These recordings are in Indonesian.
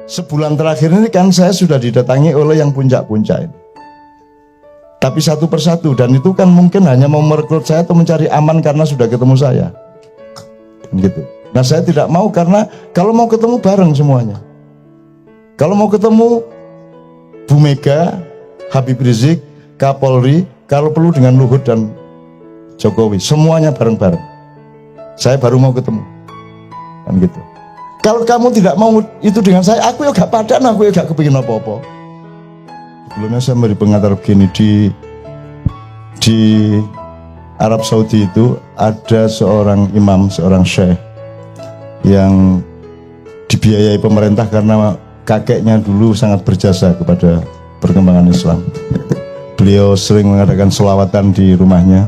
sebulan terakhir ini kan saya sudah didatangi oleh yang puncak-puncak ini. Tapi satu persatu, dan itu kan mungkin hanya mau merekrut saya atau mencari aman karena sudah ketemu saya. Gitu. Nah saya tidak mau, karena kalau mau ketemu bareng semuanya. Kalau mau ketemu Bu Mega, Habib Rizik, Kapolri, kalau perlu dengan Luhut dan Jokowi, semuanya bareng-bareng. Saya baru mau ketemu. Kan gitu. Kalau kamu tidak mau itu dengan saya, aku ya gak padan, aku ya gak kepingin apa-apa. Sebelumnya saya beri pengantar begini, di Arab Saudi itu ada seorang imam, seorang syekh yang dibiayai pemerintah karena kakeknya dulu sangat berjasa kepada perkembangan Islam. Beliau sering mengadakan selawatan di rumahnya,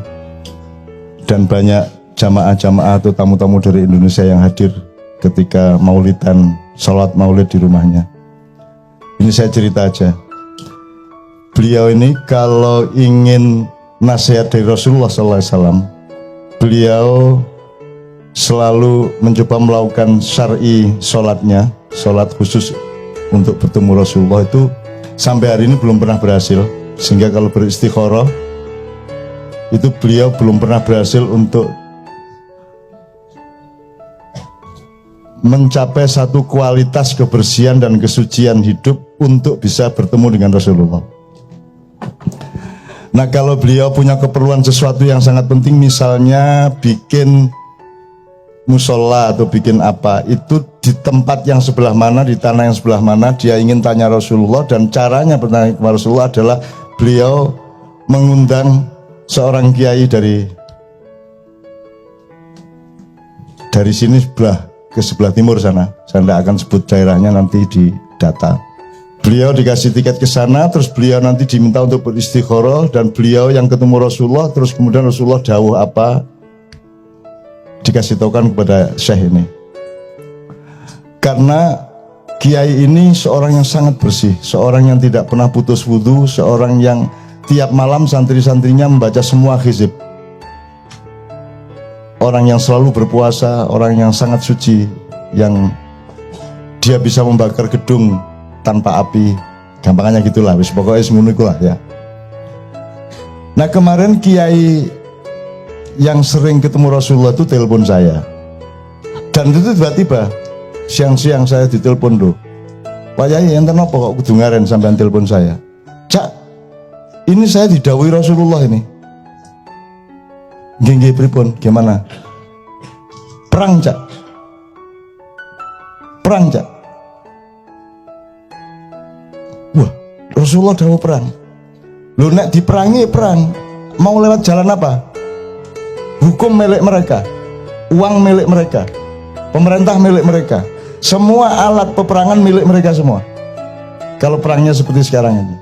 dan banyak jamaah-jamaah atau tamu-tamu dari Indonesia yang hadir ketika maulidan, sholat maulid di rumahnya. Ini saya cerita aja. Beliau ini kalau ingin nasihat dari Rasulullah SAW, beliau selalu mencoba melakukan syar'i sholatnya, sholat khusus untuk bertemu Rasulullah, itu sampai hari ini belum pernah berhasil. Sehingga kalau beristikharah itu beliau belum pernah berhasil untuk mencapai satu kualitas kebersihan dan kesucian hidup untuk bisa bertemu dengan Rasulullah. Nah kalau beliau punya keperluan sesuatu yang sangat penting, misalnya bikin musola atau bikin apa, itu di tempat yang sebelah mana, di tanah yang sebelah mana, dia ingin tanya Rasulullah, dan caranya bertanya kepada Rasulullah adalah beliau mengundang seorang kiai dari sini ke sebelah timur sana. Saya tidak akan sebut daerahnya, nanti di data. Beliau dikasih tiket ke sana, terus beliau nanti diminta untuk beristikharah, dan beliau yang ketemu Rasulullah, terus kemudian Rasulullah dawuh apa, dikasih tahukan kepada syekh ini. Karena kiai ini seorang yang sangat bersih, seorang yang tidak pernah putus wudhu, seorang yang tiap malam santri-santrinya membaca semua hizib, orang yang selalu berpuasa, orang yang sangat suci, yang dia bisa membakar gedung tanpa api, gampangannya gitulah, wis pokoknya semuanya itulah ya. Nah kemarin kiai yang sering ketemu Rasulullah itu telepon saya, dan itu tiba-tiba siang-siang saya ditelepon, loh Pak Yai enten apa kok kudu ngaren sampean telepon saya? Cak, ini saya didhawuhi Rasulullah ini. Nggih pripun, gimana? Perang Cak, perang Cak. Wah, Rasulullah dawuh perang. Loh nek diperangi perang, mau lewat jalan apa? Hukum milik mereka, uang milik mereka, pemerintah milik mereka, semua alat peperangan milik mereka semua. Kalau perangnya seperti sekarang ini,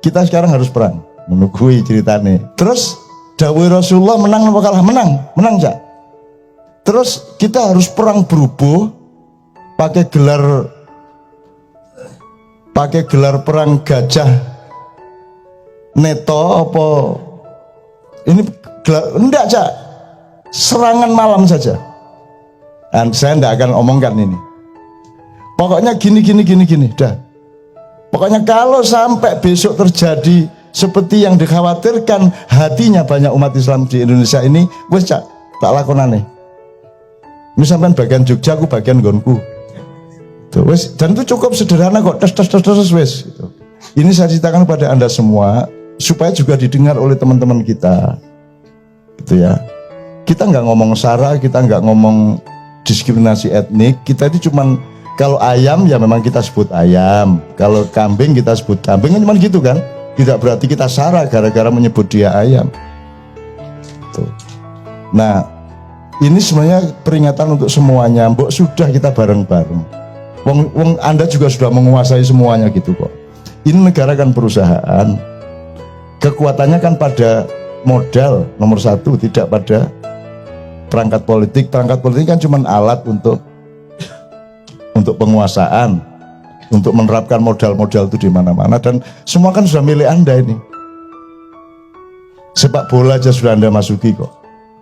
kita sekarang harus perang, menunggu ceritanya. Terus dawuh Rasulullah menang apa kalah? Menang Cak. Terus kita harus perang berubuh, pakai gelar perang gajah neto apa ini gelar, enggak Cak, serangan malam saja. Dan saya tidak akan omongkan ini, pokoknya gini dah. Pokoknya kalau sampai besok terjadi seperti yang dikhawatirkan hatinya banyak umat Islam di Indonesia ini, wes Cak, tak lakonane. Misalkan bagian Jogja, aku bagian gonku. Tuh, wes, dan itu cukup sederhana kok, tes wes. Gitu. Ini saya ceritakan kepada Anda semua supaya juga didengar oleh teman-teman kita, gitu ya. Kita nggak ngomong sara, kita nggak ngomong diskriminasi etnik. Kita itu cuman, kalau ayam ya memang kita sebut ayam, kalau kambing kita sebut kambing, cuman gitu kan. Tidak berarti kita sara gara-gara menyebut dia ayam. Tuh. Nah, ini sebenarnya peringatan untuk semuanya. Mbok sudah kita bareng-bareng. Wong Anda juga sudah menguasai semuanya gitu kok. Ini negara kan perusahaan. Kekuatannya kan pada modal nomor satu, tidak pada perangkat politik. Perangkat politik kan cuma alat untuk penguasaan, untuk menerapkan modal-modal itu di mana-mana, dan semua kan sudah milik Anda ini. Sepak bola aja sudah Anda masuki kok.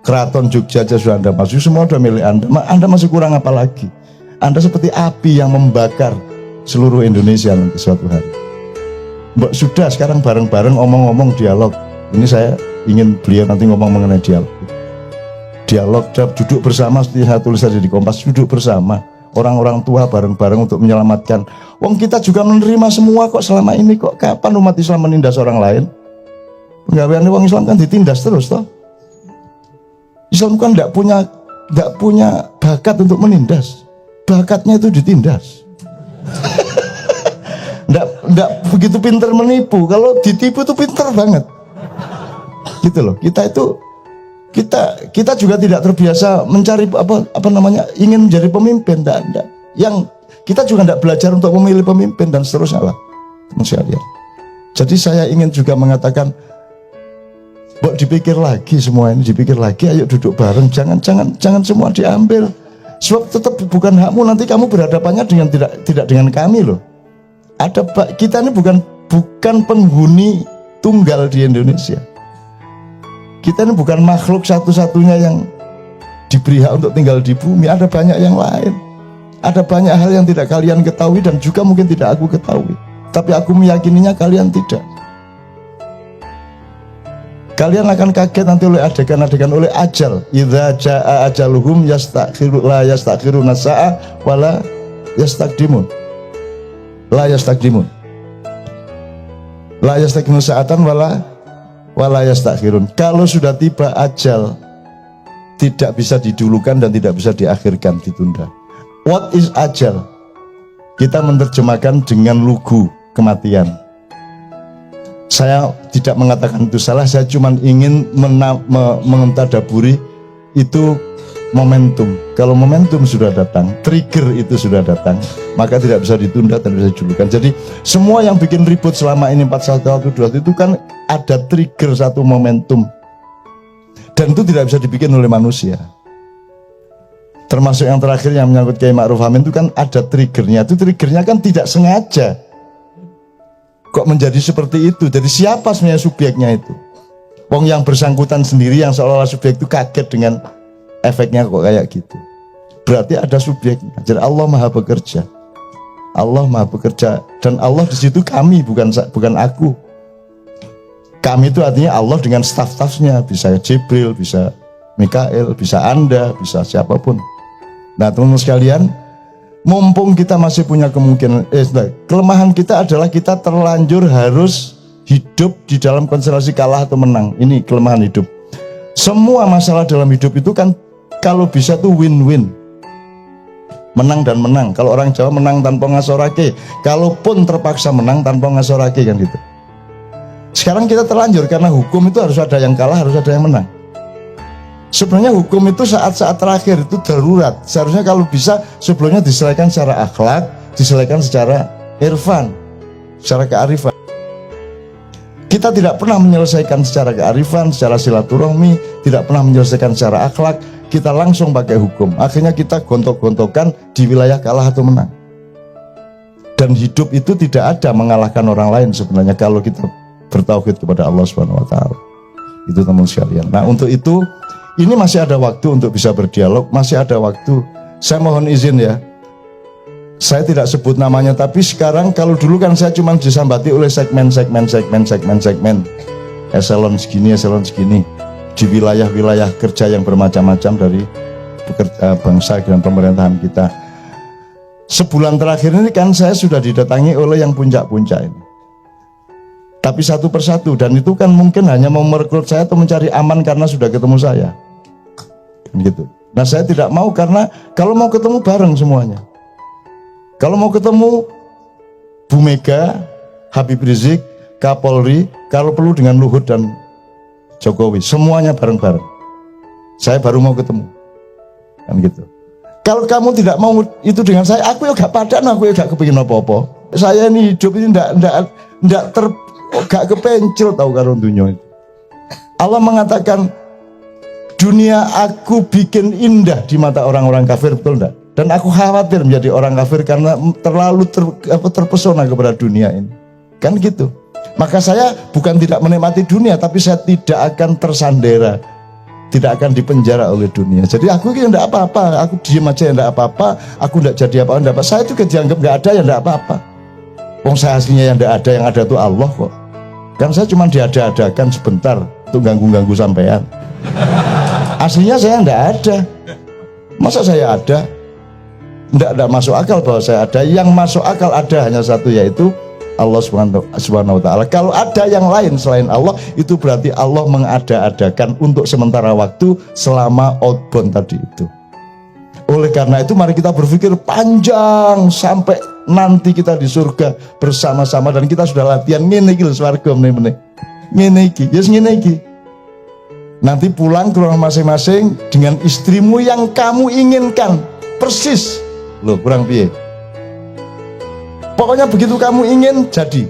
Keraton Jogja aja sudah Anda masuki, semua sudah milik Anda. Anda masih kurang apa lagi? Anda seperti api yang membakar seluruh Indonesia nanti suatu hari. Mbak sudah sekarang bareng-bareng omong-omong dialog. Ini saya ingin beliau nanti ngomong mengenai dialog. Dialog, duduk bersama seperti saya tulis tadi di Kompas, duduk bersama orang-orang tua bareng-bareng untuk menyelamatkan. Wong kita juga menerima semua kok selama ini, kok kapan umat Islam menindas orang lain? Penggawean wong Islam kan ditindas terus toh. Islam kan tidak punya bakat untuk menindas, bakatnya itu ditindas. Nggak begitu pinter menipu, kalau ditipu itu pinter banget. Gitu loh, kita juga tidak terbiasa mencari ingin menjadi pemimpin, enggak. Yang kita juga tidak belajar untuk memilih pemimpin dan seterusnya lah, teman-teman. Jadi saya ingin juga mengatakan, Mbok dipikir lagi semua ini, dipikir lagi, ayo duduk bareng, jangan semua diambil. Sebab tetap bukan hakmu, nanti kamu berhadapannya dengan tidak dengan kami loh. Kita ini bukan penghuni tunggal di Indonesia. Kita ini bukan makhluk satu-satunya yang diberi hak untuk tinggal di bumi. Ada banyak yang lain. Ada banyak hal yang tidak kalian ketahui dan juga mungkin tidak aku ketahui. Tapi aku meyakininya kalian tidak. Kalian akan kaget nanti oleh adegan-adegan, oleh ajal. Idza jaa ajaluhum la yastakhiruna sa'a wala yastaqdimun. La yastaqdimun. La yastaqdimun sa'atan wala yastakhirun. Kalau sudah tiba ajal, tidak bisa didulukan dan tidak bisa diakhirkan, ditunda. What is ajal? Kita menerjemahkan dengan lugu kematian. Saya tidak mengatakan itu salah, saya cuma ingin mentadaburi itu momentum. Kalau momentum sudah datang, trigger itu sudah datang, maka tidak bisa ditunda dan bisa dijulukan. Jadi semua yang bikin ribut selama ini 4112 itu kan ada trigger satu momentum, dan itu tidak bisa dibikin oleh manusia. Termasuk yang terakhir yang menyangkut Kiai Ma'ruf Amin itu kan ada triggernya. Itu triggernya kan tidak sengaja. Kok menjadi seperti itu? Jadi siapa sebenarnya subjeknya itu? Wong yang bersangkutan sendiri yang seolah-olah subjek itu kaget dengan efeknya kok kayak gitu. Berarti ada subjeknya. Jadi Allah Maha Bekerja. Allah Maha Bekerja, dan Allah di situ kami, bukan aku. Kami itu artinya Allah dengan staf-stafnya, bisa Jibril, bisa Mikael, bisa Anda, bisa siapapun. Nah, teman-teman sekalian, mumpung kita masih punya kemungkinan, kelemahan kita adalah kita terlanjur harus hidup di dalam konstelasi kalah atau menang. Ini kelemahan hidup. Semua masalah dalam hidup itu kan kalau bisa tuh win-win, menang dan menang. Kalau orang Jawa menang tanpa ngasorake, kalaupun terpaksa menang tanpa ngasorake, kan gitu. Sekarang kita terlanjur karena hukum itu harus ada yang kalah, harus ada yang menang. Sebenarnya hukum itu saat-saat terakhir itu darurat. Seharusnya kalau bisa sebelumnya diselesaikan secara akhlak, diselesaikan secara irfan, secara kearifan. Kita tidak pernah menyelesaikan secara kearifan, secara silaturahmi, tidak pernah menyelesaikan secara akhlak. Kita langsung pakai hukum. Akhirnya kita gontok-gontokan di wilayah kalah atau menang. Dan hidup itu tidak ada mengalahkan orang lain sebenarnya kalau kita bertauhid kepada Allah Subhanahu wa taala. Itu teman sekalian. Nah, untuk itu ini masih ada waktu untuk bisa berdialog, masih ada waktu. Saya mohon izin ya, saya tidak sebut namanya, tapi sekarang kalau dulu kan saya cuma disambati oleh segmen, eselon segini, di wilayah-wilayah kerja yang bermacam-macam dari bangsa dan pemerintahan kita. Sebulan terakhir ini kan saya sudah didatangi oleh yang puncak-puncak ini. Tapi satu persatu, dan itu kan mungkin hanya mau merekrut saya atau mencari aman karena sudah ketemu saya, gitu. Nah, saya tidak mau, karena kalau mau ketemu bareng semuanya, kalau mau ketemu Bu Mega, Habib Rizik, Kapolri, kalau perlu dengan Luhut dan Jokowi, semuanya bareng-bareng, saya baru mau ketemu, kan gitu. Kalau kamu tidak mau itu dengan saya, aku ya gak padan, aku ya gak kepingin apa-apa. Saya ini hidup ini gak kepencil tahu karo dunia itu. Allah mengatakan dunia aku bikin indah di mata orang-orang kafir, betul enggak? Dan aku khawatir menjadi orang kafir karena terlalu terpesona kepada dunia ini, kan gitu. Maka saya bukan tidak menikmati dunia, tapi saya tidak akan tersandera tidak akan dipenjara oleh dunia. Jadi aku ini tidak apa-apa, aku diem aja ya tidak apa-apa, aku tidak jadi apa-apa, tidak apa. Saya juga dianggap nggak ada ya tidak apa-apa. Wong saya aslinya yang ada tuh Allah kok. Kan saya cuma diada-adakan sebentar untuk ganggu-ganggu sampean. Aslinya saya tidak ada. Masa saya ada? Tidak masuk akal bahwa saya ada. Yang masuk akal ada hanya satu, yaitu Allah Subhanahu wa ta'ala. Kalau ada yang lain selain Allah, itu berarti Allah mengada-adakan untuk sementara waktu selama outbound tadi itu. Oleh karena itu mari kita berpikir panjang sampai nanti kita di surga bersama-sama, dan kita sudah latihan ngene iki lho swarga meneh. Ngene iki, yes ngene iki. Nanti pulang ke rumah masing-masing dengan istrimu yang kamu inginkan persis. Loh, kurang piye? Pokoknya begitu kamu ingin jadi.